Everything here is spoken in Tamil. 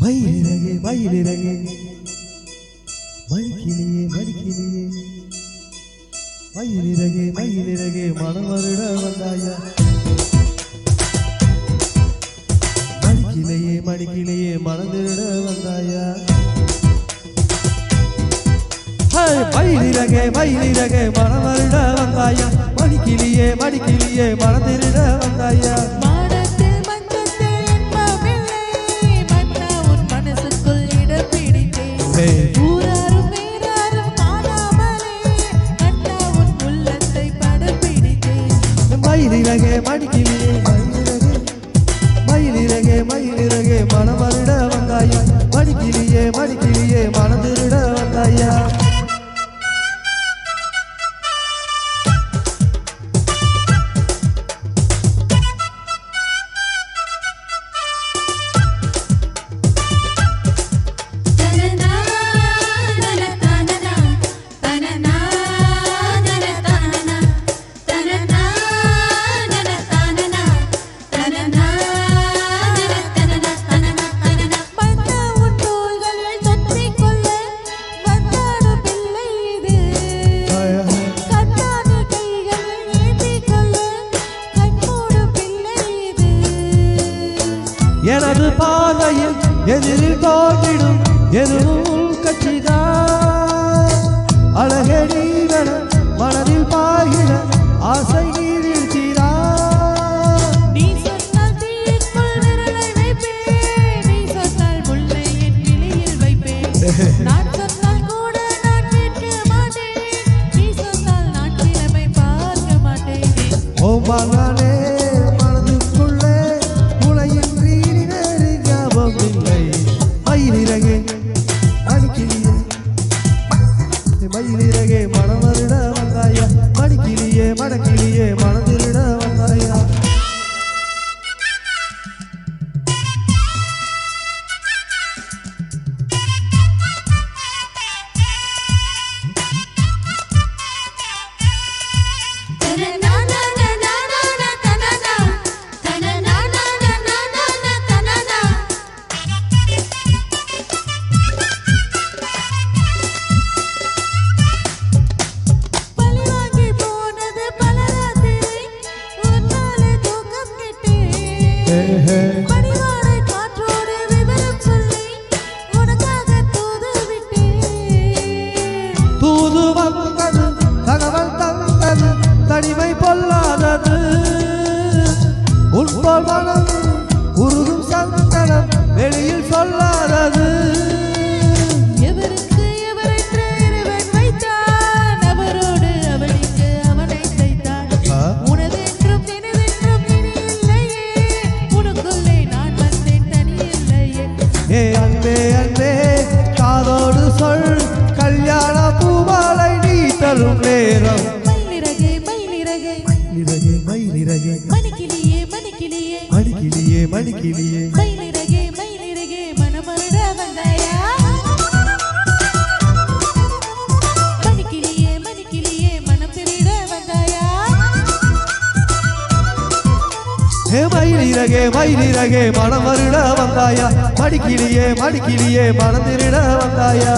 மயிலிறகே மயிலிறகே மடிக்கிளியே மடிக்கிளியே மயிலிறகே மயிலிறகே மனமருட வந்தாயா மடிக்கிளையே மடிக்கிளையே மனதிருட வந்தாயா மயிலிறகே மயிலிறகே மனமருட வந்தாயா மடிக்கிளியே மடிக்கிளியே மனதிருட வந்தாயா மயிலிறகே மடிக்கிளியே மயிலிறகே மயிலிறகே மனமருட வந்தாயா மடிக்கிளியே மடிக்கிளியே மனதிருட வந்தாயா எனது பாதையில் எதிரில் தோன்றிடும் எதுவும் கட்சிதான் அழகடி மனதில் பாகிட ஆசை நீர்த்தீரா நீ சொன்னால் தீக்குள் விரலை வைப்பேன் நீ சொன்னால் முல்லை என் கிளியில் வைப்பேன் நான் சொன்னால் கூட நான் கேட்க மாட்டேன் நீ சொன்னால் நான் கிழமை பார்க்க மாட்டேன் ஓ மகனே மயிலிறகே மனமருட வந்தாயா மடிக்கிளியே மடக்கிளியே மனதிருட வந்தாயா பணிவாடை காற்றோடு விவரம் சொல்லி உனக்காக தூது விட்டேன் தூது வந்தது தகவல் தந்தது தனிமை பொல்லாதது உள்போல் மனம் உருகும் சங்கடம் வெளியில் சொல்லாதது எவருக்கு எவரென்று இறைவன் வைத்தான் அவரோடு அவனுக்கு அவனை தைத்தான் உனதென்றும் நினைவென்றும் இனி இல்லையே உனக்குள்ளே நான் வந்தேன் தனி இல்லையே ஏ அன்பே அன்பே காதோடு சொல் கல்யாண பூமாலை நீ தரும் நேரம் மயிலிறகே மயிலிறகே மயிலிறகே மயிலிறகே மணிக்கிளியே மணிக்கிளியே மடிக்கிளியே மடிக்கிளியே மயிலிறகே மயிலிறகே மனமருட வந்தாயா மணிக்கிளியே மணிக்கிளியே மனம் திருட வந்தாயா மயிலிறகே மயிலிறகே மனமருட வந்தாயா மடிக்கிளியே மடிக்கிளியே மனதிருட வந்தாயா